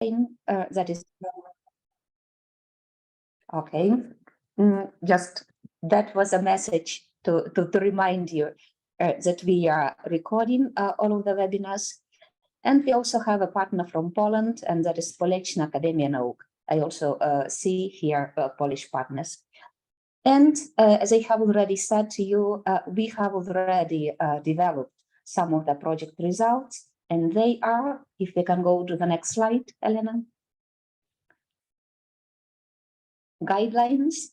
that is okay. Just that was a message to remind you that we are recording all of the webinars. And we also have a partner from Poland, and that is Poleczna Akademia Nauk. I also see here Polish partners. And as I have already said to you, we have already developed some of the project results, and they are, if we can go to the next slide, Elena. Guidelines.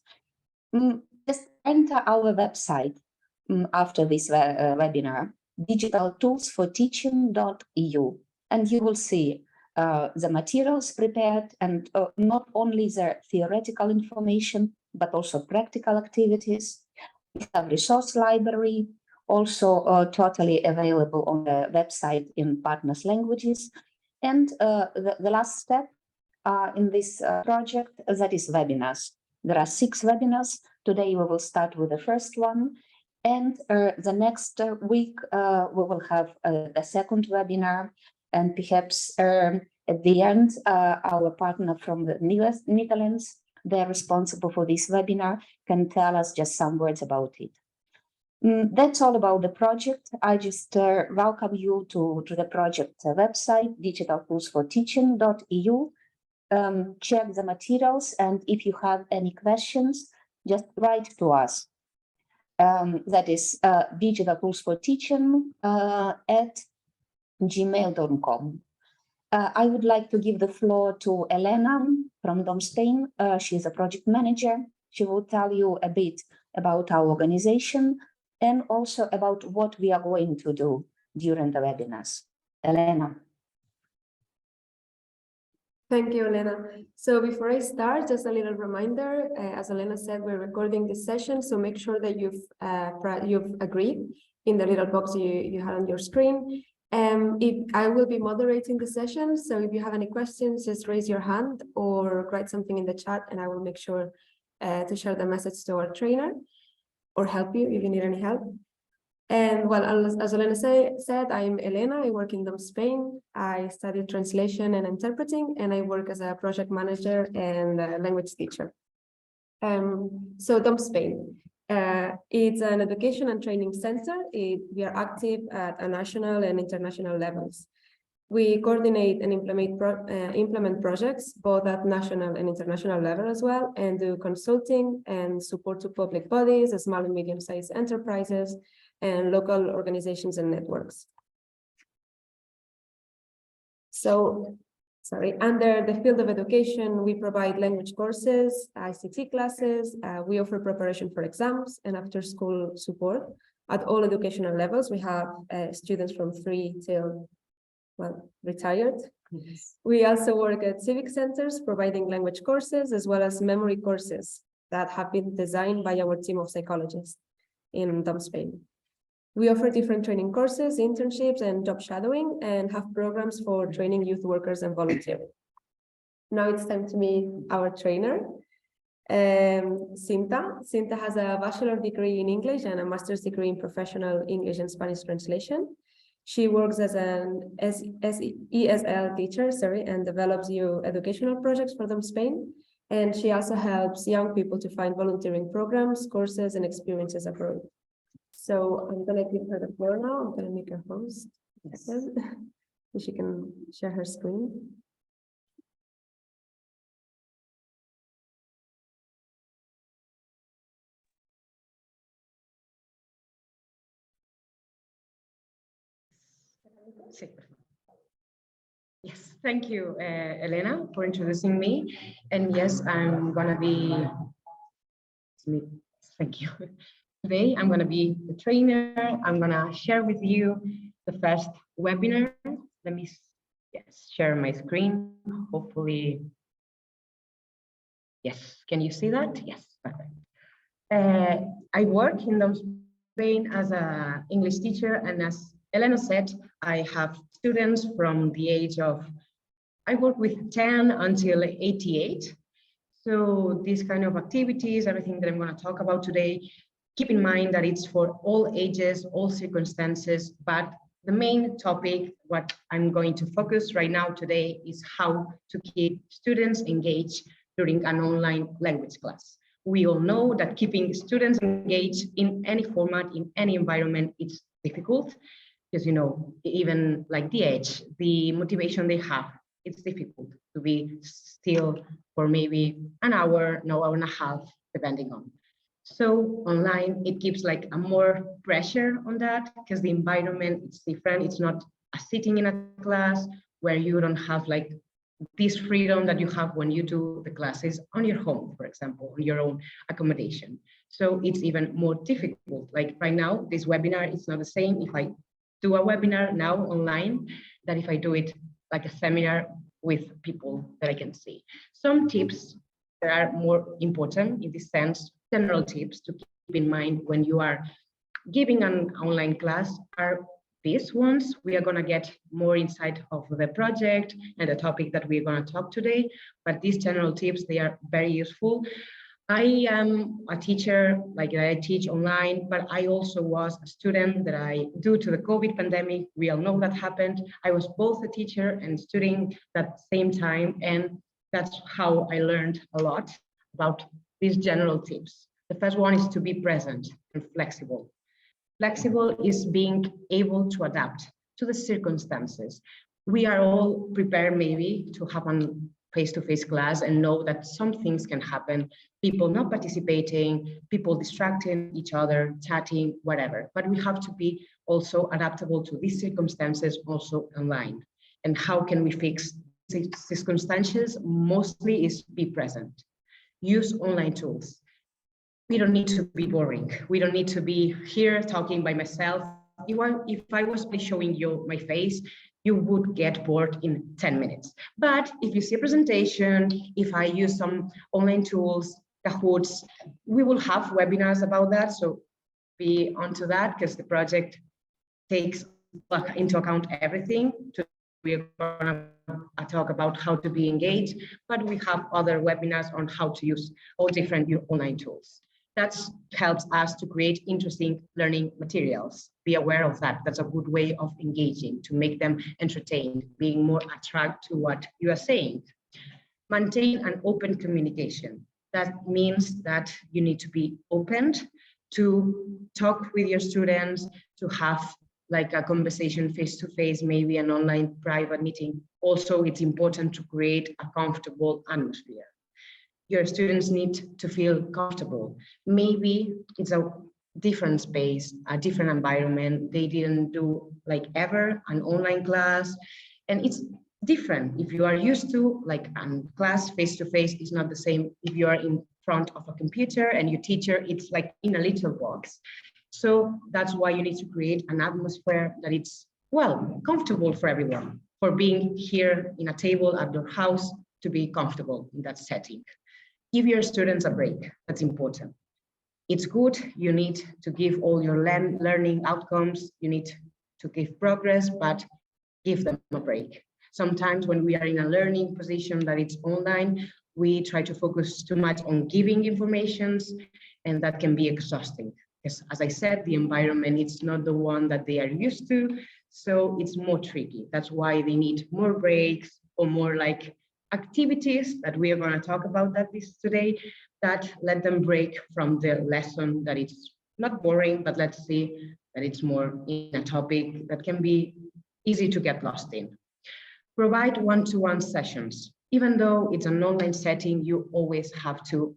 Just enter our website after this webinar, digitaltoolsforteaching.eu, and you will see the materials prepared, and not only the theoretical information, but also practical activities. We have resource library, also totally available on the website in partners languages. And the last step in this project, that is webinars. There are 6 webinars. Today we will start with the first one. And the next week we will have a second webinar. And perhaps at the end, our partner from the Netherlands, they're responsible for this webinar, can tell us just some words about it. That's all about the project. I just welcome you to the project website, digitaltoolsforteaching.eu. Check the materials, and if you have any questions, just write to us. That is digitaltoolsforteaching at gmail.com. I would like to give the floor to Elena from Dom Spain. She's a project manager. She will tell you a bit about our organization and also about what we are going to do during the webinars. Elena. Thank you, Elena. So before I start, just a little reminder, as Elena said, we're recording this session, so make sure that you've agreed in the little box you had on your screen. I will be moderating the session, so if you have any questions, just raise your hand or write something in the chat, and I will make sure to share the message to our trainer or help you if you need any help. And well, as Elena said, I'm Elena. I work in Dom Spain. I study translation and interpreting, and I work as a project manager and a language teacher. So Dom Spain. It's an education and training center. We are active at a national and international levels. We coordinate and implement projects both at national and international level as well, and do consulting and support to public bodies, small and medium-sized enterprises, and local organizations and networks. So, under the field of education, we provide language courses, ICT classes, we offer preparation for exams and after-school support at all educational levels. We have students from 3 till, well, retired. Yes. We also work at civic centers, providing language courses, as well as memory courses that have been designed by our team of psychologists in Dom Spain. We offer different training courses, internships, and job shadowing, and have programs for training youth workers and volunteering. Now it's time to meet our trainer, Cinta. Cinta has a bachelor degree in English and a master's degree in professional English and Spanish translation. She works as an ESL teacher, and develops new educational projects for Dom Spain. And she also helps young people to find volunteering programs, courses, and experiences abroad. So I'm going to give her the floor now. I'm going to make her host. Yes. So she can share her screen. Yes, thank you, Elena, for introducing me. And yes, I'm going to be, thank you. Today, I'm going to be the trainer. I'm going to share with you the first webinar. Let me share my screen. Hopefully, yes. Can you see that? Yes, perfect. I work in Dom Spain as an English teacher, and as Elena said, I have students from the age of, I work with 10 until 88. So these kind of activities, everything that I'm going to talk about today, keep in mind that it's for all ages, all circumstances, but the main topic, what I'm going to focus right now today is how to keep students engaged during an online language class. We all know that keeping students engaged in any format, in any environment, it's difficult because, even like the age, the motivation they have, it's difficult to be still for maybe an hour and a half, depending on. So online, it gives like a more pressure on that because the environment is different. It's not a sitting in a class where you don't have like this freedom that you have when you do the classes on your home, for example, on your own accommodation. So it's even more difficult. Like right now, this webinar is not the same if I do a webinar now online than if I do it like a seminar with people that I can see. Some tips that are more important in this sense, general tips to keep in mind when you are giving an online class are these ones. We are going to get more insight of the project and the topic that we're going to talk today, but these general tips, they are very useful. I am a teacher, like I teach online, but I also was a student that due to the COVID pandemic, we all know that happened. I was both a teacher and student at the same time, and that's how I learned a lot about these general tips. The first one is to be present and flexible. Flexible is being able to adapt to the circumstances. We are all prepared maybe to have a face-to-face class and know that some things can happen, people not participating, people distracting each other, chatting, whatever. But we have to be also adaptable to these circumstances also online. And how can we fix these circumstances? Mostly is be present. Use online tools. We don't need to be boring. We don't need to be here talking by myself. If I was showing you my face, you would get bored in 10 minutes. But if you see a presentation, if I use some online tools, Kahoots, we will have webinars about that. So be onto that because the project takes into account everything. We're going to talk about how to be engaged, but we have other webinars on how to use all different online tools. That helps us to create interesting learning materials. Be aware of that. That's a good way of engaging, to make them entertained, being more attracted to what you are saying. Maintain an open communication. That means that you need to be open to talk with your students, to have like a conversation face-to-face, maybe an online private meeting. Also, it's important to create a comfortable atmosphere. Your students need to feel comfortable. Maybe it's a different space, a different environment. They didn't do like ever an online class, and it's different. If you are used to like a class face-to-face, it's not the same if you are in front of a computer and your teacher, it's like in a little box. So that's why you need to create an atmosphere that it's, well, comfortable for everyone, for being here in a table at your house, to be comfortable in that setting. Give your students a break. That's important. It's good. You need to give all your learning outcomes. You need to give progress, but give them a break. Sometimes when we are in a learning position that it's online, we try to focus too much on giving informations, and that can be exhausting. Because as I said, the environment, it's not the one that they are used to, so it's more tricky. That's why they need more breaks or more like activities that we are going to talk about today that let them break from the lesson, that it's not boring, but let's see that it's more in a topic that can be easy to get lost in. Provide one-to-one sessions. Even though it's an online setting, you always have to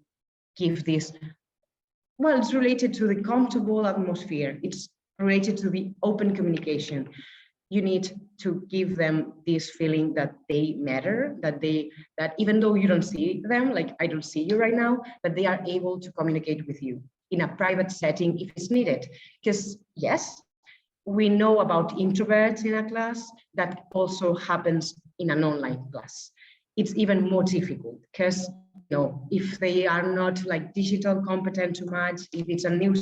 give this, well, it's related to the comfortable atmosphere. It's related to the open communication. You need to give them this feeling that they matter, that even though you don't see them, like I don't see you right now, that they are able to communicate with you in a private setting if it's needed. Because yes, we know about introverts in a class. That also happens in an online class. It's even more difficult because if they are not like digital competent too much, if it's a new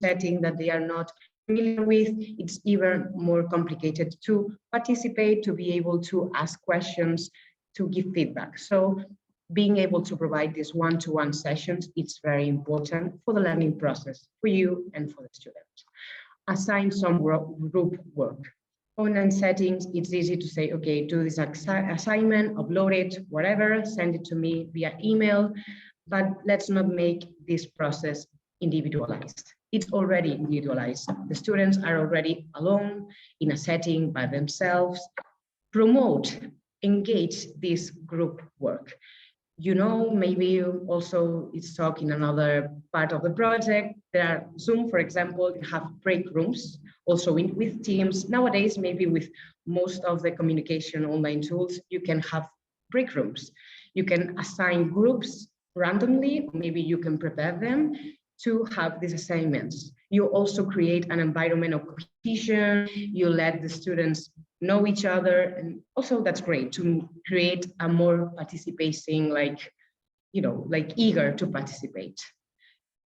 setting that they are not familiar with, it's even more complicated to participate, to be able to ask questions, to give feedback. So being able to provide these one-to-one sessions, it's very important for the learning process, for you and for the students. Assign some group work. online settings, it's easy to say, okay, do this assignment, upload it, whatever, send it to me via email, but let's not make this process individualized. It's already individualized. The students are already alone in a setting by themselves. Promote, engage this group work. You know, maybe also it's talk in another part of the project. There are Zoom, for example, you have break rooms, also with Teams. Nowadays, maybe with most of the communication online tools, you can have break rooms. You can assign groups randomly, maybe you can prepare them to have these assignments. You also create an environment of cohesion, you let the students know each other, and also that's great to create a more participating, like, you know, like eager to participate.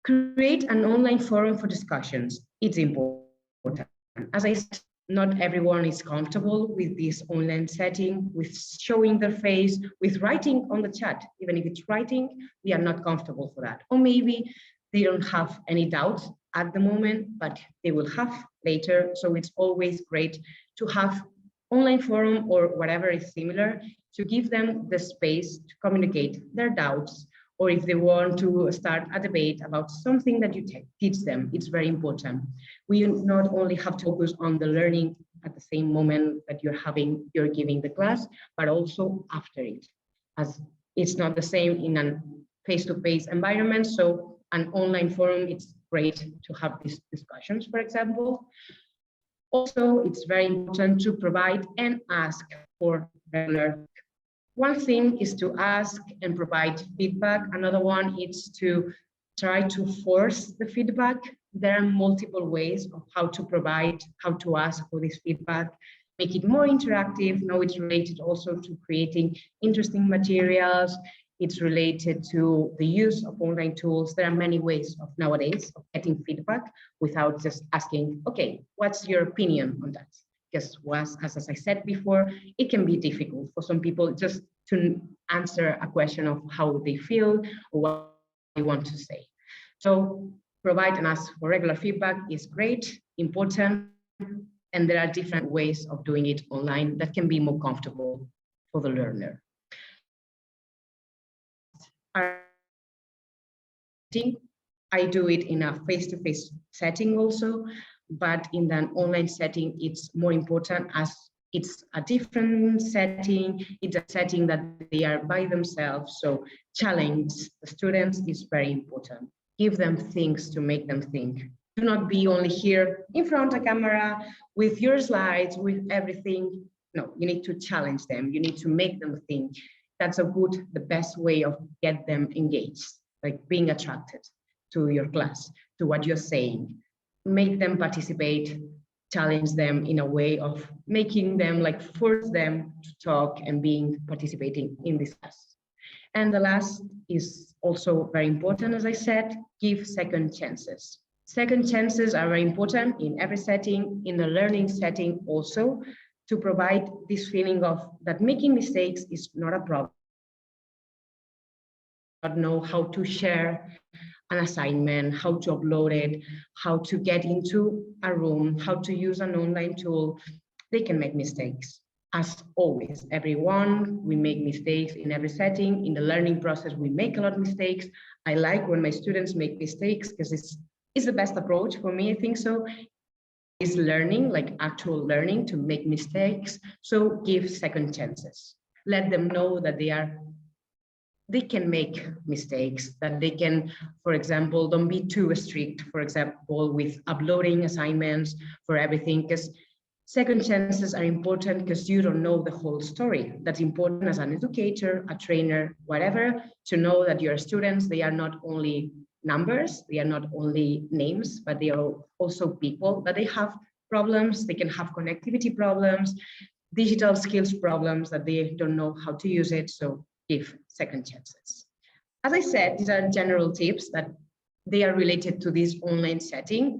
Create an online forum for discussions. It's important. As I said, not everyone is comfortable with this online setting, with showing their face, with writing on the chat. Even if it's writing, we are not comfortable for that. Or maybe they don't have any doubts at the moment, but they will have later. So it's always great to have online forum or whatever is similar to give them the space to communicate their doubts, or if they want to start a debate about something that you teach them. It's very important. We not only have to focus on the learning at the same moment that you're giving the class, but also after it, as it's not the same in a face-to-face environment. So an online forum, it's great to have these discussions, for example. Also, it's very important to provide and ask for regular. One thing is to ask and provide feedback. Another one is to try to force the feedback. There are multiple ways of how to provide, how to ask for this feedback, make it more interactive. Now it's related also to creating interesting materials. It's related to the use of online tools. There are many ways of nowadays of getting feedback without just asking, okay, what's your opinion on that? Because as I said before, it can be difficult for some people just to answer a question of how they feel or what they want to say. So provide and ask for regular feedback is great, important, and there are different ways of doing it online that can be more comfortable for the learner. I do it in a face-to-face setting also, but in an online setting, it's more important as it's a different setting. It's a setting that they are by themselves. So challenge the students is very important. Give them things to make them think. Do not be only here in front of a camera with your slides, with everything. No, you need to challenge them. You need to make them think. That's the best way of get them engaged, like being attracted to your class, to what you're saying. Make them participate, challenge them in a way of making them, like force them to talk and participating in this class. And the last is also very important, as I said, give second chances. Second chances are very important in every setting, in the learning setting also, to provide this feeling of that making mistakes is not a problem. Not know how to share an assignment, how to upload it, how to get into a room, how to use an online tool. They can make mistakes. As always, everyone, we make mistakes in every setting. In the learning process, we make a lot of mistakes. I like when my students make mistakes because it's the best approach for me, I think so. Is learning, like actual learning, to make mistakes. So give second chances. Let them know that they can make mistakes, that they can, for example, don't be too strict, for example, with uploading assignments for everything, because second chances are important because you don't know the whole story. That's important as an educator, a trainer, whatever, to know that your students, they are not only numbers, they are not only names, but they are also people, that they have problems, they can have connectivity problems, digital skills problems, that they don't know how to use it. So give second chances. As I said, these are general tips that they are related to this online setting.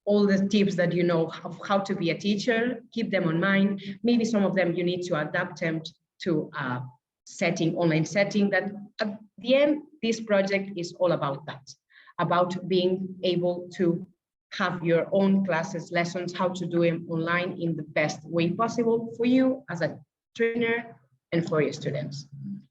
All the tips that you know of how to be a teacher, keep them in mind. Maybe some of them you need to adapt them to a setting, online setting, that at the end, this project is all about that, about being able to have your own classes, lessons, how to do them online in the best way possible for you as a trainer and for your students.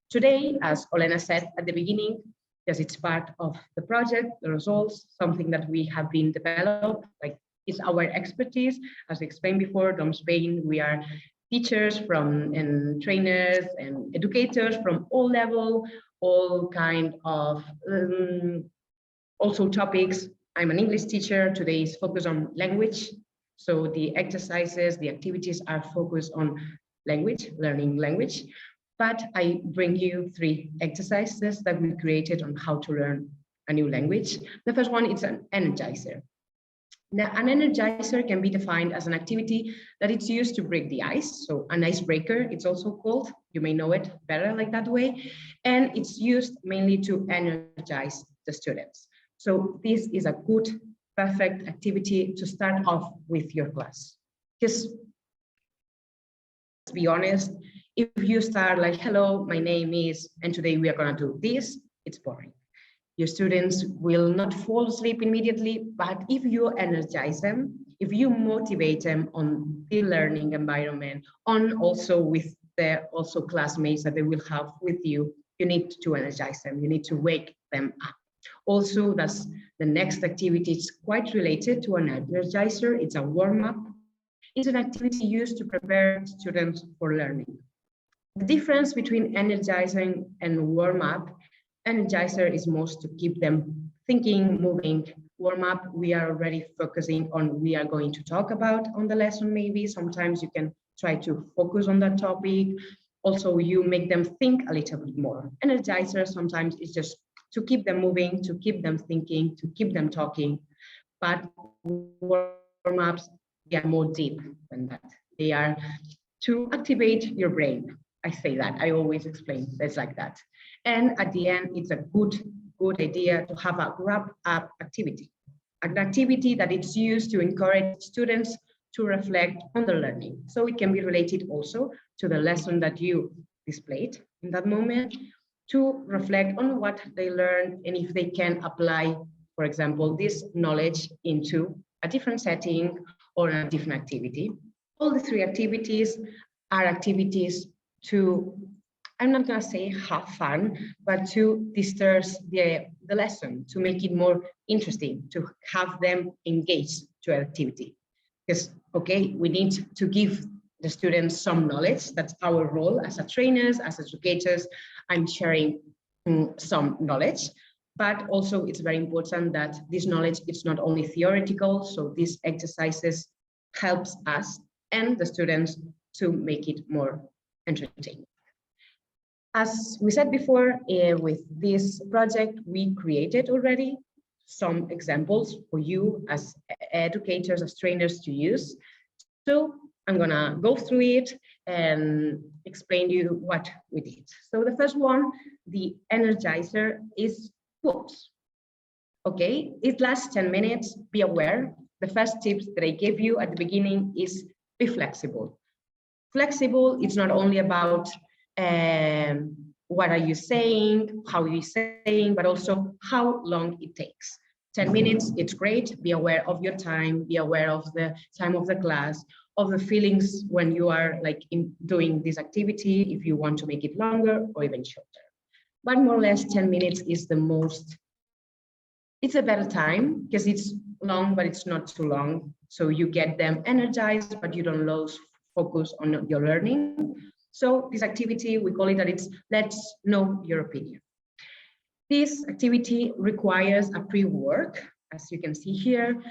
Today, as Olena said at the beginning, because it's part of the project, the results, something that we have been developed, like it's our expertise. As I explained before, Dom Spain, we are teachers and trainers and educators from all level, all kind of also topics. I'm an English teacher. Today is focused on language. So the exercises, the activities are focused on language, learning language. But I bring you 3 exercises that we created on how to learn a new language. The first one is an energizer. Now, an energizer can be defined as an activity that it's used to break the ice. So an icebreaker, it's also called. You may know it better like that way. And it's used mainly to energize the students. So this is a good, perfect activity to start off with your class. Because let's be honest, if you start like, hello, my name is, and today we are going to do this, it's boring. Your students will not fall asleep immediately, but if you energize them, if you motivate them on the learning environment, on also with their also classmates that they will have with you, you need to energize them, you need to wake them up. Also, that's the next activity. It's quite related to an energizer. It's a warm-up. It's an activity used to prepare students for learning. The difference between energizing and warm-up, energizer is most to keep them thinking, moving. Warm-up, we are already focusing on, we are going to talk about on the lesson maybe. Sometimes you can try to focus on that topic. Also, you make them think a little bit more. Energizer sometimes is just to keep them moving, to keep them thinking, to keep them talking. But warm-ups, they are more deep than that. They are to activate your brain. I say that, I always explain this like that. And at the end, it's a good idea to have a wrap-up activity. An activity that it's used to encourage students to reflect on the learning. So it can be related also to the lesson that you displayed in that moment, to reflect on what they learned and if they can apply, for example, this knowledge into a different setting or a different activity. All the 3 activities are activities to, I'm not going to say have fun, but to disturb the lesson, to make it more interesting, to have them engaged to an activity. Because, okay, we need to give the students some knowledge. That's our role as a trainers, as educators. I'm sharing some knowledge, but also it's very important that this knowledge is not only theoretical. So these exercises helps us and the students to make it more entertaining. As we said before, with this project, we created already some examples for you as educators, as trainers to use. So I'm gonna go through it and explain to you what we did. So the first one, the energizer, is quotes. Okay, it lasts 10 minutes, be aware. The first tips that I gave you at the beginning is be flexible. Flexible, it's not only about what are you saying, how are you saying, but also how long it takes. 10 minutes, it's great. Be aware of your time, be aware of the time of the class, of the feelings when you are like doing this activity, if you want to make it longer or even shorter. But more or less 10 minutes is the most, it's a better time because it's long, but it's not too long. So you get them energized, but you don't lose focus on your learning. So this activity, we call it that it's let's know your opinion. This activity requires a pre-work. As you can see here,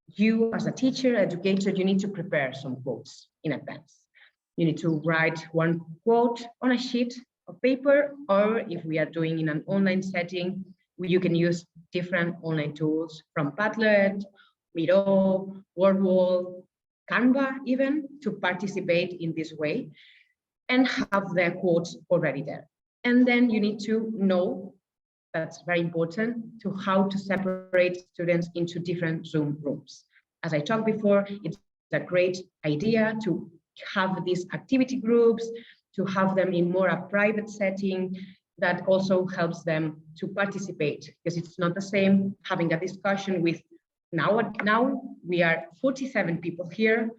you as a teacher, educator, you need to prepare some quotes in advance. You need to write one quote on a sheet of paper, or if we are doing in an online setting, you can use different online tools from Padlet, Miro, WordWall, Canva even, to participate in this way and have their quotes already there. And then you need to know, that's very important, to how to separate students into different Zoom rooms. As I talked before, it's a great idea to have these activity groups, to have them in more a private setting that also helps them to participate, because it's not the same having a discussion with now we are 47 people here.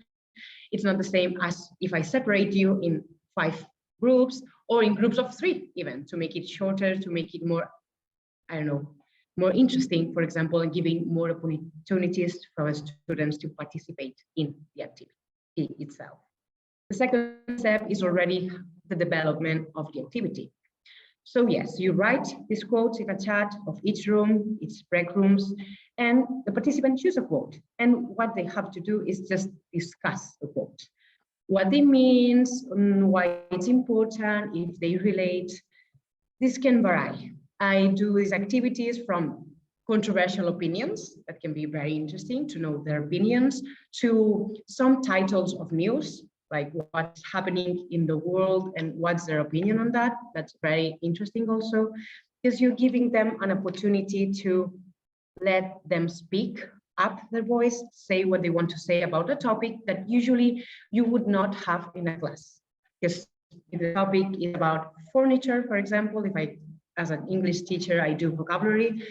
It's not the same as if I separate you in 5 groups or in groups of 3 even, to make it shorter, to make it more, I don't know, more interesting, for example, and giving more opportunities for students to participate in the activity itself. The second step is already the development of the activity. So yes, you write these quotes in a chat of each room, each break rooms, and the participants choose a quote. And what they have to do is just discuss the quote. What it means, why it's important, if they relate. This can vary. I do these activities from controversial opinions that can be very interesting to know their opinions, to some titles of news, like what's happening in the world and what's their opinion on that. That's very interesting also, because you're giving them an opportunity to let them speak up their voice, say what they want to say about a topic that usually you would not have in a class. Because if the topic is about furniture, for example, if I, as an English teacher, I do vocabulary,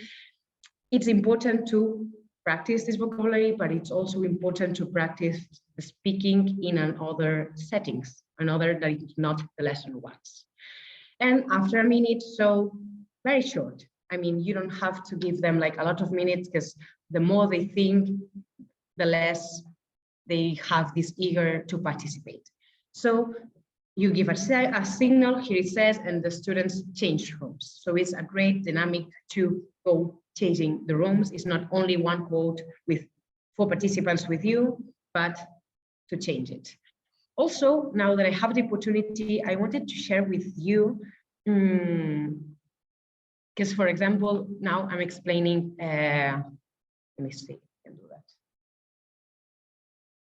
it's important to practice this vocabulary, but it's also important to practice speaking in another settings, another that is not the lesson ones. And after a minute, so very short. I mean, you don't have to give them like a lot of minutes, because the more they think, the less they have this eager to participate. So you give a signal, here it says, and the students change rooms. So it's a great dynamic to go changing the rooms. It's not only one quote with 4 participants with you, but to change it. Also, now that I have the opportunity, I wanted to share with you, because for example, now I'm explaining, let me see, I can do that.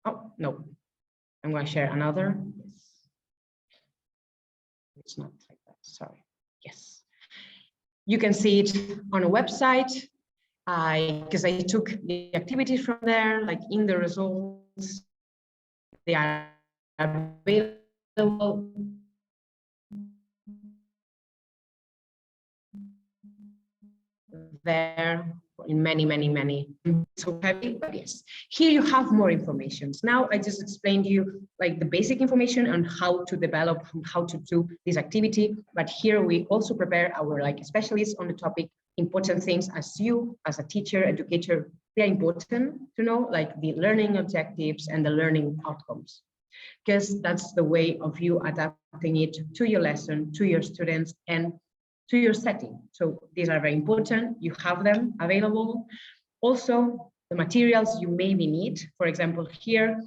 Oh, no, I'm going to share another. It's not like that, sorry. Yes. You can see it on a website, because I took the activities from there, like in the results, they are available. There in many, so heavy, but yes, here you have more information. Now I just explained to you like the basic information on how to develop, how to do this activity, but here we also prepare our like specialists on the topic, important things as you, as a teacher, educator, they're important to know, like the learning objectives and the learning outcomes, because that's the way of you adapting it to your lesson, to your students, and to your setting. So these are very important. You have them available. Also, the materials you maybe need. For example, here,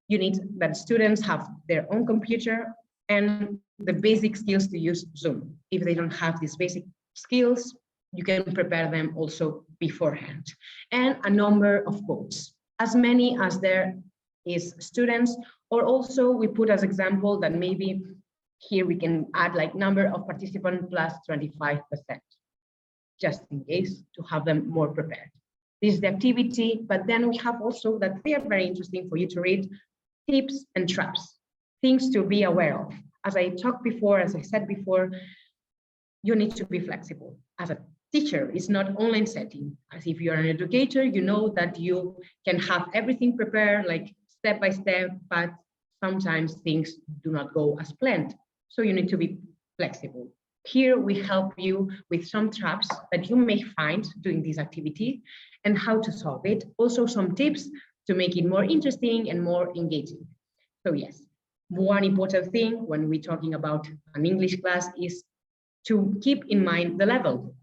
you need that students have their own computer and the basic skills to use Zoom. If they don't have these basic skills, you can prepare them also beforehand. And a number of quotes, as many as there is students, or also we put as example that maybe here we can add like number of participants plus 25%, just in case to have them more prepared. This is the activity, but then we have also that they are very interesting for you to read, tips and traps, things to be aware of. As I talked before, as I said before, you need to be flexible. As a teacher, it's not online setting. As if you're an educator, you know that you can have everything prepared like step by step, but sometimes things do not go as planned. So you need to be flexible. Here we help you with some traps that you may find doing this activity and how to solve it. Also some tips to make it more interesting and more engaging. So yes, one important thing when we're talking about an English class is to keep in mind the level.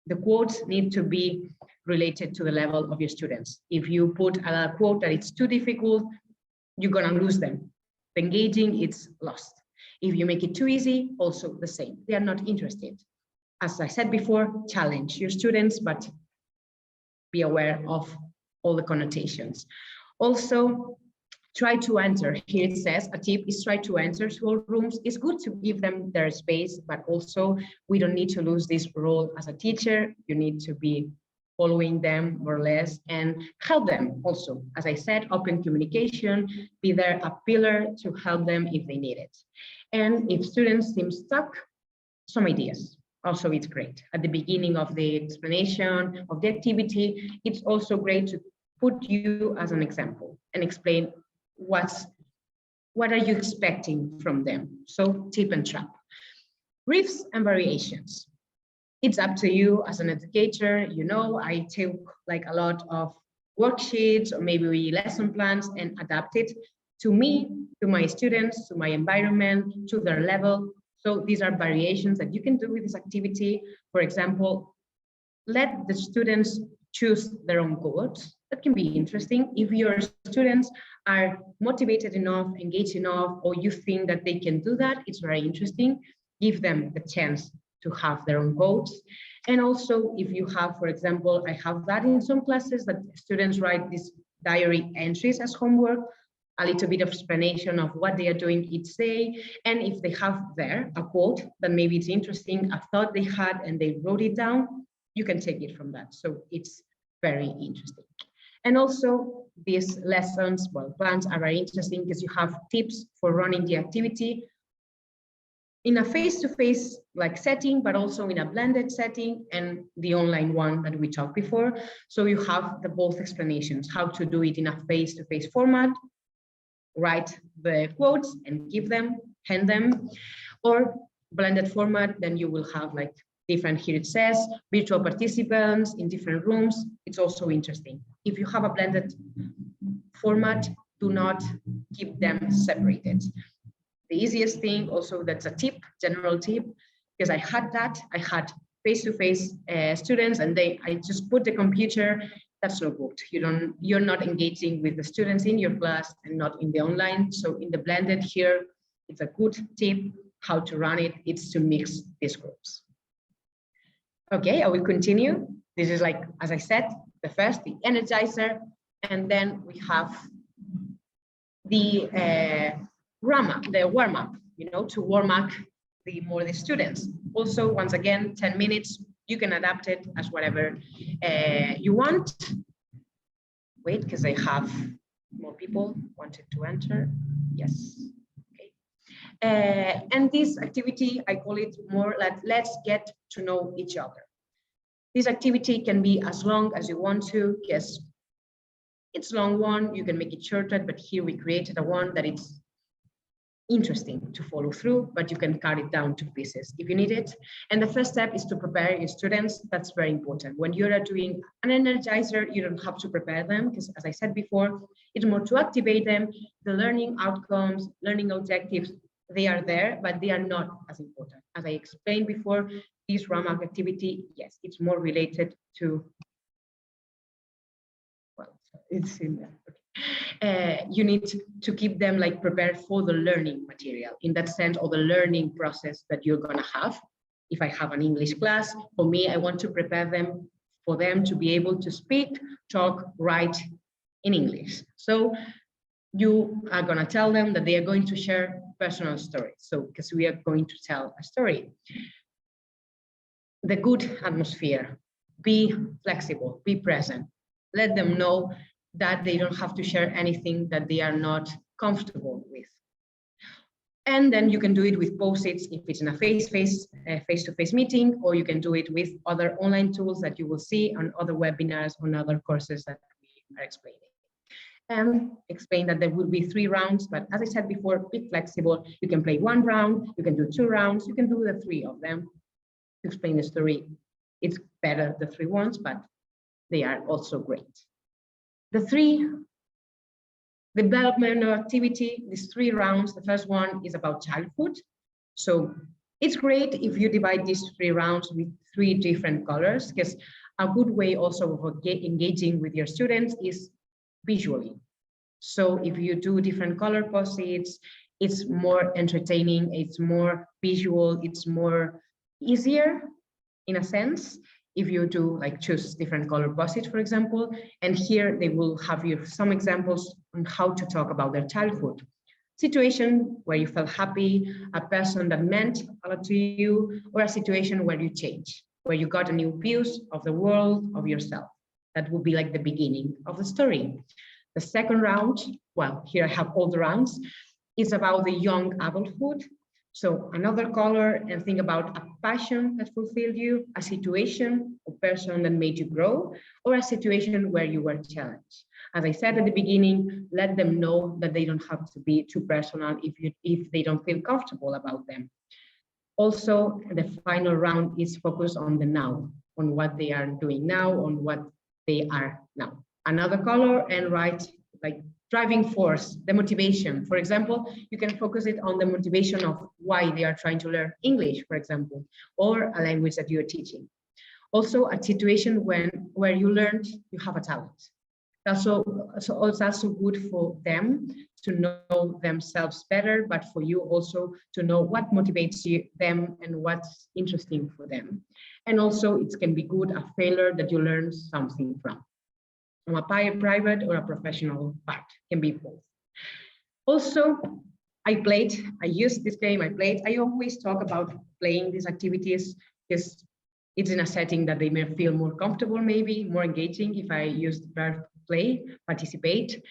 The quotes need to be related to the level of your students. If you put a quote that it's too difficult, you're gonna lose them. Engaging, it's lost. If you make it too easy, also the same. They are not interested. As I said before, challenge your students, but be aware of all the connotations. Also, try to enter. Here it says a tip is try to enter small rooms. It's good to give them their space, but also we don't need to lose this role as a teacher. You need to be following them more or less and help them also. As I said, open communication, be there a pillar to help them if they need it. And if students seem stuck, some ideas. Also, it's great. At the beginning of the explanation of the activity, it's also great to put you as an example and explain what are you expecting from them. So tip and trap. Briefs and variations. It's up to you as an educator. You know, I took like a lot of worksheets or maybe lesson plans and adapt it to me, to my students, to my environment, to their level. So these are variations that you can do with this activity. For example, let the students choose their own goals. That can be interesting. If your students are motivated enough, engaged enough, or you think that they can do that, it's very interesting. Give them the chance to have their own goals. And also, if you have, for example, I have that in some classes that students write these diary entries as homework, a little bit of explanation of what they are doing each day. And if they have there a quote that maybe it's interesting, a thought they had and they wrote it down, you can take it from that. So it's very interesting. And also these lessons, well, plans are very interesting because you have tips for running the activity in a face-to-face like setting, but also in a blended setting and the online one that we talked before. So you have the both explanations, how to do it in a face-to-face format, write the quotes and give them, hand them, or blended format, then you will have like different, here it says, virtual participants in different rooms. It's also interesting. If you have a blended format, do not keep them separated. The easiest thing, also that's a tip, general tip, because I had that, I had face-to-face students and I just put the computer, that's not good. You're not engaging with the students in your class and not in the online. So in the blended here, it's a good tip how to run it. It's to mix these groups. Okay, I will continue. This is like, as I said, the first, the energizer, and then we have the warm-up, you know, to warm up the students. Also, once again, 10 minutes, you can adapt it as whatever you want. Wait, because I have more people wanted to enter. Yes. Okay. And this activity, I call it more like, let's get to know each other. This activity can be as long as you want to. Yes, it's a long one, you can make it shorter, but here we created a one that it's interesting to follow through, but you can cut it down to pieces if you need it. And the first step is to prepare your students. That's very important. When you're doing an energizer, you don't have to prepare them because, as I said before, it's more to activate them. The learning outcomes, learning objectives, they are there, but they are not as important. As I explained before, this RAM-up activity, yes, it's more related to, well, it's in there. Okay. You need to keep them like prepared for the learning material in that sense, or the learning process that you're going to have. If I have an English class, for me, I want to prepare them for them to be able to speak, talk, write in English. So you are going to tell them that they are going to share personal stories. So because we are going to tell a story. The good atmosphere, be flexible, be present. Let them know that they don't have to share anything that they are not comfortable with. And then you can do it with post-its if it's in a face-to-face meeting, or you can do it with other online tools that you will see on other webinars, on other courses that we are explaining. And explain that there will be 3 rounds, but as I said before, be flexible. You can play 1 round, you can do 2 rounds, you can do the 3 of them. To explain the story, it's better the 3 ones, but they are also great. The 3 development activity, these 3 rounds, the first one is about childhood. So it's great if you divide these 3 rounds with 3 different colors, because a good way also of engaging with your students is visually. So if you do different color post-its, it's more entertaining, it's more visual, it's more easier in a sense. If you do like choose different color post-its, for example, and here they will have you some examples on how to talk about their childhood. Situation where you felt happy, a person that meant a lot to you, or a situation where you change, where you got a new views of the world, of yourself. That would be like the beginning of the story. The second round, well, here I have all the rounds, is about the young adulthood. So another color, and think about a passion that fulfilled you, a situation or person that made you grow, or a situation where you were challenged. As I said at the beginning, let them know that they don't have to be too personal if they don't feel comfortable about them. Also, the final round is focused on the now, on what they are doing now, on what they are now. Another color, and write like driving force, the motivation. For example, you can focus it on the motivation of why they are trying to learn English, for example, or a language that you are teaching. Also, a situation where you learned you have a talent. It's also good for them to know themselves better, but for you also to know what motivates them and what's interesting for them. And also it can be good, a failure that you learn something from a private or a professional part, can be both. Also, I used this game, I always talk about playing these activities because it's in a setting that they may feel more comfortable, maybe more engaging. If I use the verb play, participate,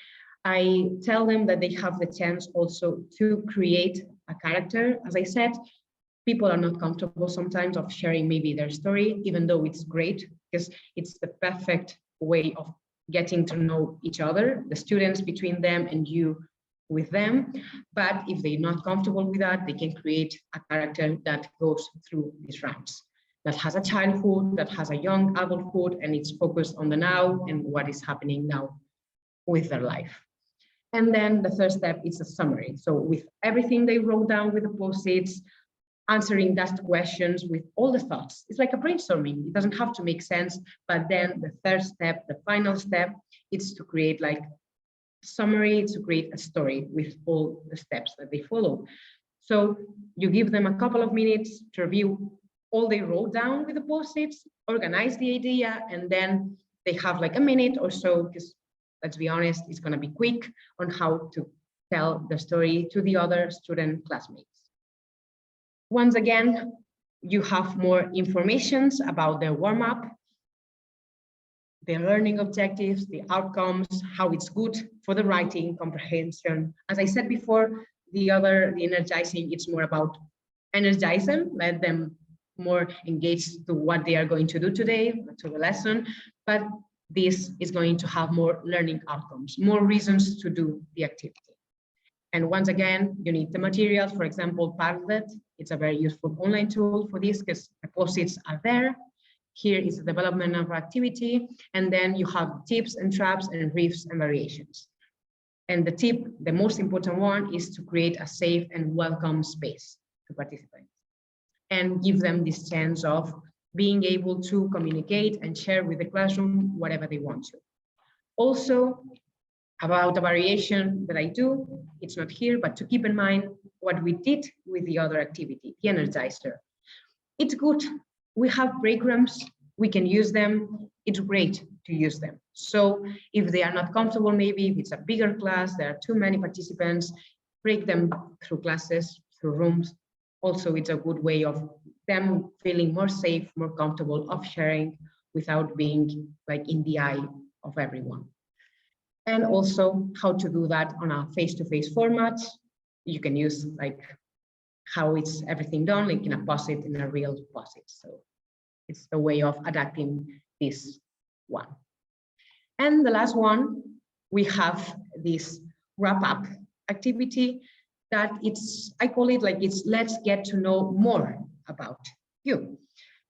I tell them that they have the chance also to create a character. As I said, people are not comfortable sometimes of sharing maybe their story, even though it's great because it's the perfect way of getting to know each other, the students between them and you with them. But if they're not comfortable with that, they can create a character that goes through these rounds, that has a childhood, that has a young adulthood, and it's focused on the now and what is happening now with their life. And then the third step is a summary. So with everything they wrote down with the post-its, answering that questions with all the thoughts. It's like a brainstorming. It doesn't have to make sense, but then the third step, the final step, is to create like summary, to create a story with all the steps that they follow. So you give them a couple of minutes to review all they wrote down with the post-its, organize the idea, and then they have like a minute or so, because let's be honest, it's going to be quick on how to tell the story to the other student classmates. Once again, you have more information about the warm-up, the learning objectives, the outcomes, how it's good for the writing comprehension. As I said before, the energizing, it's more about energize them, let them more engaged to what they are going to do today, to the lesson, but this is going to have more learning outcomes, more reasons to do the activity. And once again, you need the materials. For example, Padlet, it's a very useful online tool for this because the post-its are there. Here is the development of activity. And then you have tips and traps and riffs and variations. And the most important one is to create a safe and welcome space to participants and give them this chance of being able to communicate and share with the classroom whatever they want to. Also, about the variation that I do, it's not here, but to keep in mind what we did with the other activity, the Energizer. It's good. We have breadcrumbs, we can use them. It's great to use them. So if they are not comfortable, maybe if it's a bigger class, there are too many participants, break them through classes, through rooms. Also, it's a good way of them feeling more safe, more comfortable of sharing without being like in the eye of everyone. And also how to do that on a face-to-face format. You can use like how it's everything done, like in a post-it, in a real post-it. So it's the way of adapting this one. And the last one, we have this wrap-up activity that I call it like it's let's get to know more about you.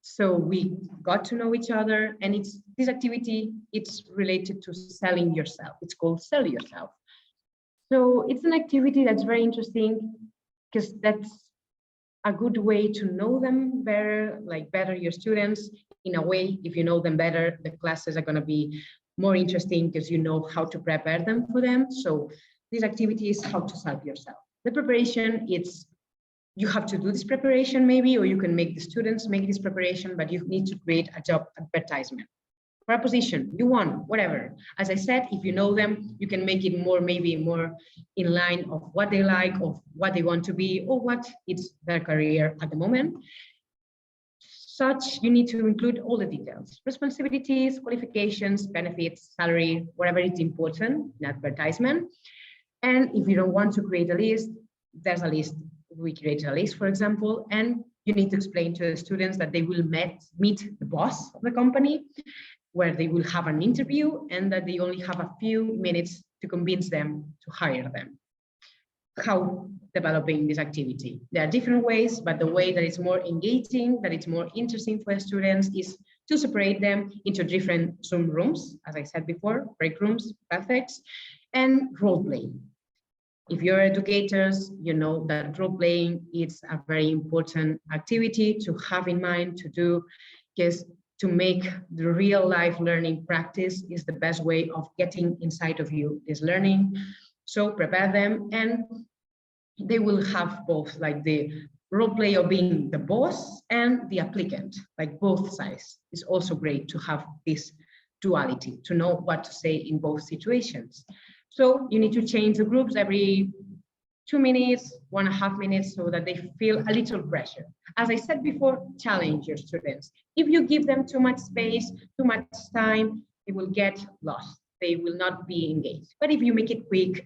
So we got to know each other, and this activity, it's related to selling yourself. It's called Sell Yourself. So it's an activity that's very interesting because that's a good way to know them better, like better your students. In a way, if you know them better, the classes are going to be more interesting because you know how to prepare them for them. So this activity is how to sell yourself. The preparation, you have to do this preparation maybe, or you can make the students make this preparation, but you need to create a job advertisement for a position you want, whatever. As I said, if you know them, you can make it maybe more in line of what they like, of what they want to be, or what is their career at the moment. You need to include all the details, responsibilities, qualifications, benefits, salary, whatever is important in advertisement. And if you don't want to create a list, there's a list we created a list, for example, and you need to explain to the students that they will meet the boss of the company, where they will have an interview, and that they only have a few minutes to convince them to hire them. How developing this activity? There are different ways, but the way that is more engaging, that it's more interesting for the students, is to separate them into different Zoom rooms, as I said before, break rooms, perfect, and role playing. If you're educators, you know that role playing is a very important activity to have in mind, to do, because to make the real life learning practice is the best way of getting inside of you this learning. So prepare them, and they will have both, like the role play of being the boss and the applicant, like both sides. It's also great to have this duality, to know what to say in both situations. So you need to change the groups every 2 minutes, 1.5 minutes, so that they feel a little pressure. As I said before, challenge your students. If you give them too much space, too much time, they will get lost. They will not be engaged. But if you make it quick,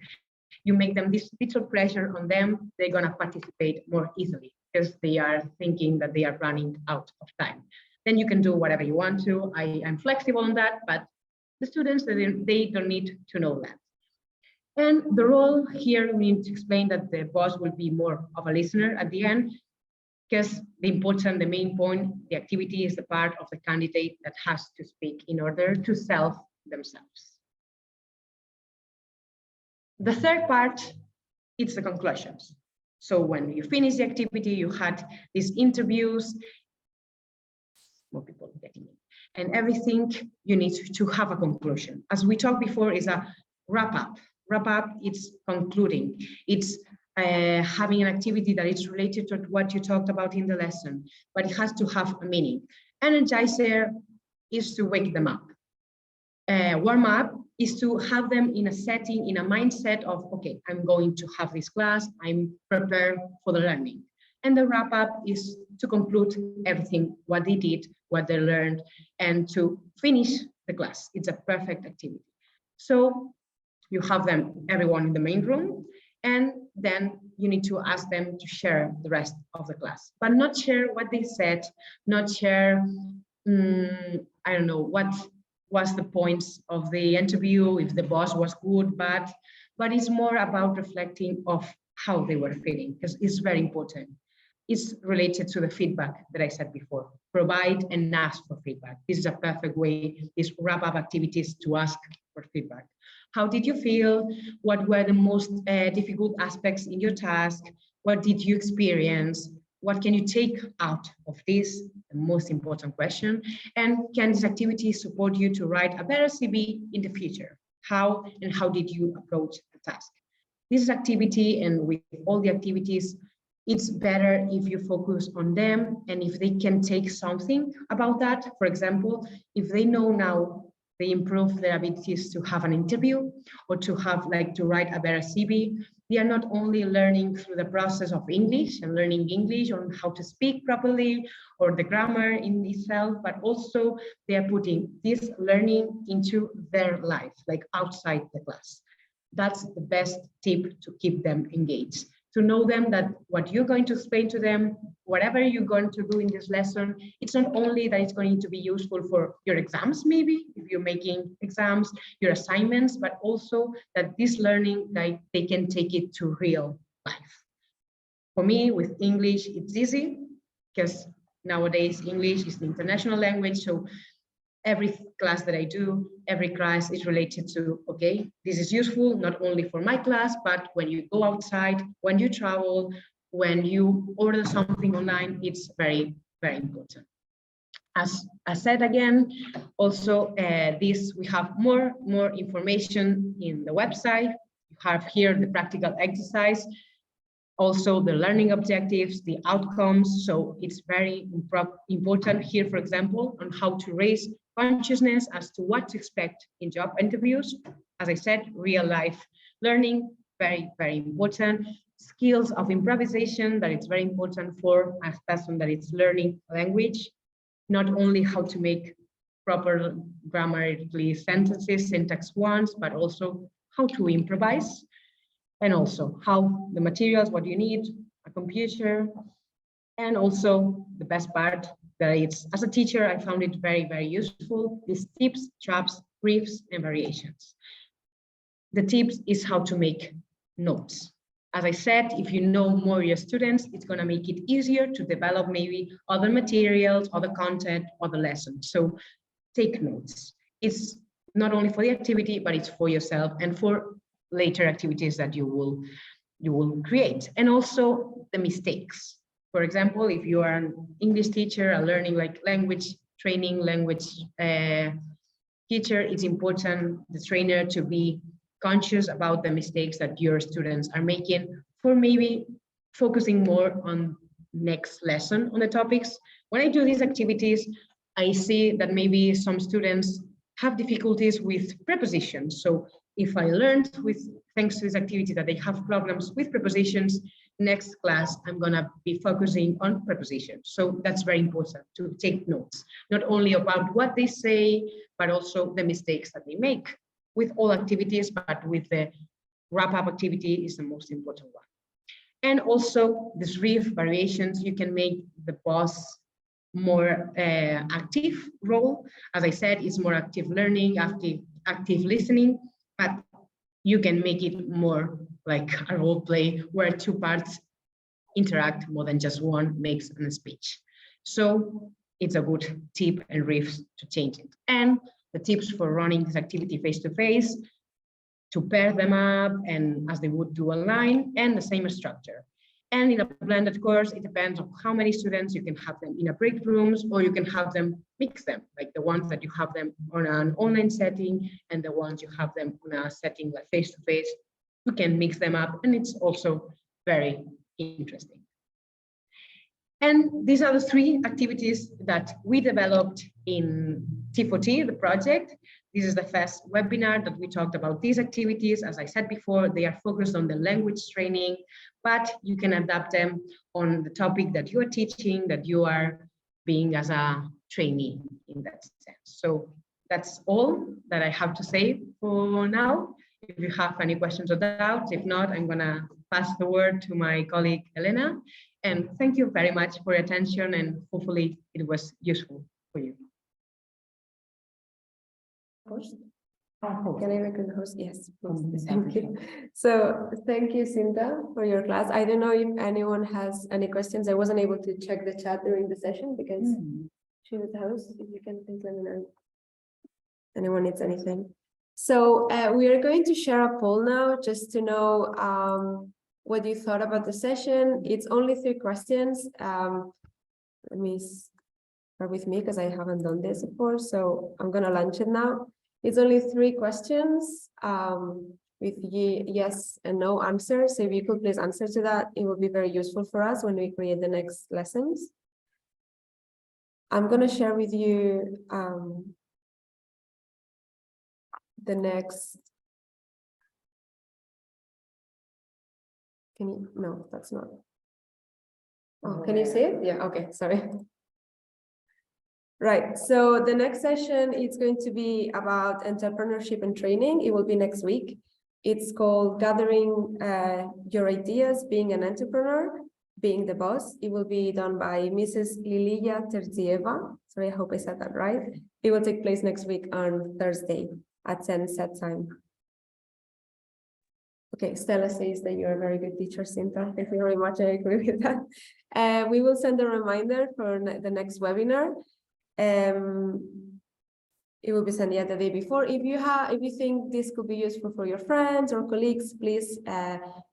you make them this little pressure on them, they're gonna participate more easily because they are thinking that they are running out of time. Then you can do whatever you want to. I'm flexible on that, but the students, they don't need to know that. And the role here, we need to explain that the boss will be more of a listener at the end, because the main point, the activity is the part of the candidate that has to speak in order to sell themselves. The third part, it's the conclusions. So when you finish the activity, you had these interviews, more people getting in, and everything, you need to have a conclusion. As we talked before, is a wrap up. Wrap up, it's concluding. It's having an activity that is related to what you talked about in the lesson, but it has to have a meaning. Energizer is to wake them up. Warm up is to have them in a setting, in a mindset of, okay, I'm going to have this class, I'm prepared for the learning. And the wrap up is to conclude everything, what they did, what they learned, and to finish the class. It's a perfect activity. So you have them, everyone in the main room, and then you need to ask them to share the rest of the class, but not share what they said, not share, I don't know, what was the points of the interview, if the boss was good, bad, but it's more about reflecting of how they were feeling, because it's very important. It's related to the feedback that I said before. Provide and ask for feedback. This is a perfect way, these wrap-up activities, to ask for feedback. How did you feel? What were the most difficult aspects in your task? What did you experience? What can you take out of this? The most important question. And can this activity support you to write a better CV in the future? How and how did you approach the task? This activity, and with all the activities, it's better if you focus on them and if they can take something about that. For example, if they know now they improve their abilities to have an interview or to have, like, to write a better CV, they are not only learning through the process of English and learning English on how to speak properly or the grammar in itself, but also they are putting this learning into their life, like outside the class. That's the best tip to keep them engaged. To know them that what you're going to explain to them, whatever you're going to do in this lesson, it's not only that it's going to be useful for your exams, maybe if you're making exams, your assignments, but also that this learning, like, they can take it to real life. For me, with English, it's easy because nowadays English is an international language. So every class that I do, every class is related to, okay, this is useful not only for my class, but when you go outside, when you travel, when you order something online, it's very, very important. As I said again, also we have more information in the website. You have here the practical exercise, also the learning objectives, the outcomes. So it's very important here, for example, on how to raise consciousness as to what to expect in job interviews. As I said, real life learning, very, very important. Skills of improvisation, that it's very important for a person that is learning language, not only how to make proper grammatically sentences, syntax ones, but also how to improvise. And also how the materials, what you need, a computer. And also the best part that it's, as a teacher, I found it very, very useful, these tips, traps, briefs, and variations. The tips is how to make notes. As I said, if you know more your students, it's going to make it easier to develop maybe other materials, other content, other lessons. So take notes. It's not only for the activity, but it's for yourself and for later activities that you will create. And also the mistakes. For example, if you are an English teacher, a learning like language training, language teacher, it's important the trainer to be conscious about the mistakes that your students are making for maybe focusing more on next lesson on the topics. When I do these activities, I see that maybe some students have difficulties with prepositions. So if I learned thanks to this activity that they have problems with prepositions, next class, I'm gonna be focusing on prepositions. So that's very important to take notes, not only about what they say, but also the mistakes that they make with all activities, but with the wrap-up activity is the most important one. And also these brief variations, you can make the boss more active role. As I said, it's more active learning, active listening, but you can make it more like a role play where two parts interact more than just one makes a speech. So it's a good tip and riff to change it. And the tips for running this activity face-to-face, to pair them up and as they would do online, and the same structure. And in a blended course, it depends on how many students. You can have them in a break rooms, or you can have them mix them, like the ones that you have them on an online setting and the ones you have them on a setting like face-to-face. You can mix them up, and it's also very interesting. And these are the three activities that we developed in T4T, the project. This is the first webinar that we talked about these activities. As I said before, they are focused on the language training, but you can adapt them on the topic that you are teaching, that you are being as a trainee in that sense. So that's all that I have to say for now. If you have any questions or doubts, if not, I'm gonna pass the word to my colleague, Elena. And thank you very much for your attention, and hopefully it was useful for you. Can I make a host? Yes, please. Thank you. So thank you, Cinta, for your class. I don't know if anyone has any questions. I wasn't able to check the chat during the session because she was the host. If you can please let me know. Anyone needs anything. So we are going to share a poll now just to know what you thought about the session. It's only 3 questions. Let me start with me because I haven't done this before. So I'm going to launch it now. It's only 3 questions with yes and no answers. So if you could please answer to that, it will be very useful for us when we create the next lessons. I'm going to share with you the next. Can you? No, that's not. Oh, can you see it? Yeah, okay, sorry. Right, so the next session is going to be about entrepreneurship and training. It will be next week. It's called Gathering Your Ideas, Being an Entrepreneur, Being the Boss. It will be done by Mrs. Lilia Terzieva. Sorry, I hope I said that right. It will take place next week on Thursday at 10 set time. Okay, Stella says that you're a very good teacher, Cinta. Thank you very much. I agree with that. We will send a reminder for the next webinar. It will be sent the day before. If you think this could be useful for your friends or colleagues, please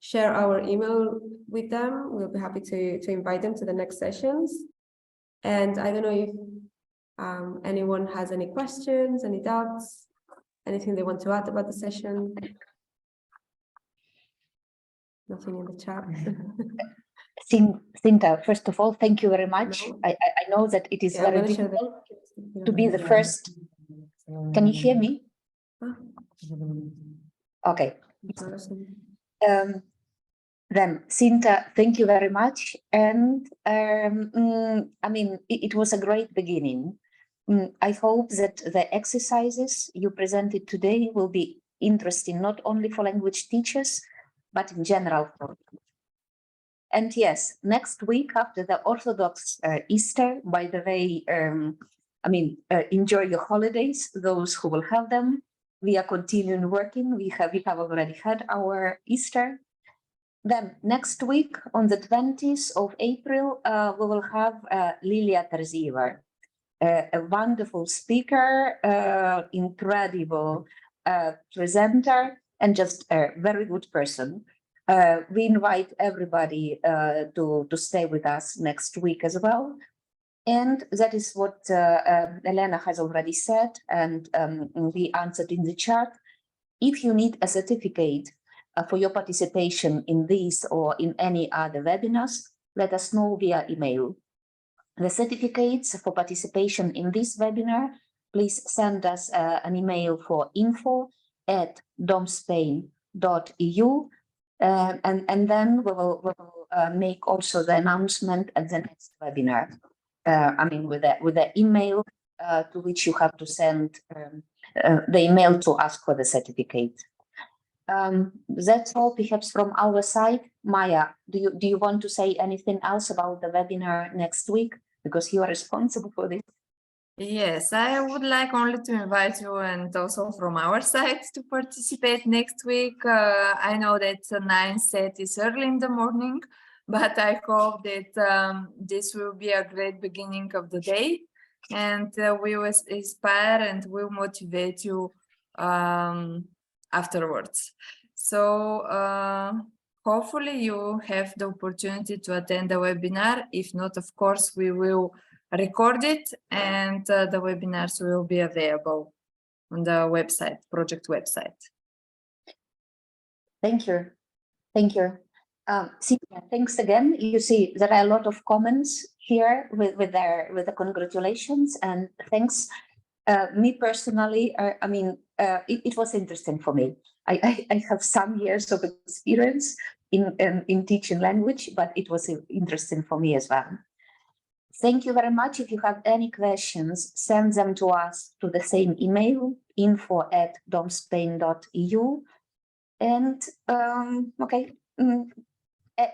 share our email with them. We'll be happy to invite them to the next sessions. And I don't know if anyone has any questions, any doubts, anything they want to add about the session. Nothing in the chat. Cinta, first of all, thank you very much. No. I know that it is very difficult to be the first. Can you hear me? Okay. Then, Cinta, thank you very much. And I mean, it was a great beginning. I hope that the exercises you presented today will be interesting, not only for language teachers, but in general. And yes, next week after the Orthodox Easter, by the way, enjoy your holidays, those who will have them. We are continuing working. We have already had our Easter. Then next week on the 20th of April, we will have Lilia Terzieva, a wonderful speaker, incredible presenter, and just a very good person. We invite everybody to stay with us next week as well. And that is what Elena has already said, and we answered in the chat. If you need a certificate for your participation in this or in any other webinars, let us know via email. The certificates for participation in this webinar, please send us an email for info@domspain.eu, and then we will make also the announcement at the next webinar. With the email to which you have to send the email to ask for the certificate. That's all perhaps from our side. Maya, do you want to say anything else about the webinar next week? Because you are responsible for this. Yes, I would like only to invite you, and also from our side, to participate next week. I know that 9:30 is early in the morning, but I hope that this will be a great beginning of the day, and we will inspire and will motivate you afterwards. So hopefully you have the opportunity to attend the webinar. If not, of course, we will record it, and the webinars will be available on the website, project website. Thank you. Thank you. Cinta, thanks again. You see, there are a lot of comments here with the congratulations and thanks. Me personally, it was interesting for me. I have some years of experience in teaching language, but it was interesting for me as well. Thank you very much. If you have any questions, send them to us to the same email, info@domspain.eu. And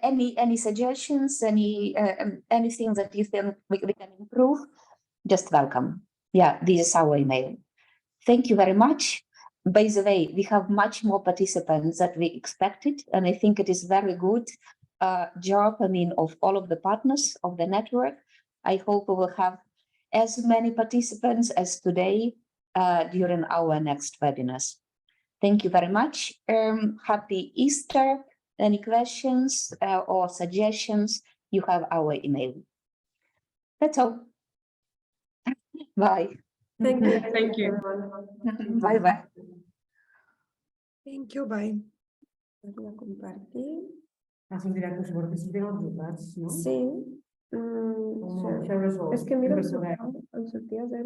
any suggestions, anything that you think we can improve, just welcome. Yeah, this is our email. Thank you very much. By the way, we have much more participants than we expected, and I think it is very good job, of all of the partners of the network. I hope we will have as many participants as today during our next webinars. Thank you very much. Happy Easter. Any questions or suggestions, you have our email. That's all. Bye. Thank you. Thank you. Bye-bye. Thank you, bye. Voy a compartir. Haz un directo sobre que se tengan dudas, ¿no? Sí. Como share results. Es que mira, Impressionante. en sus días de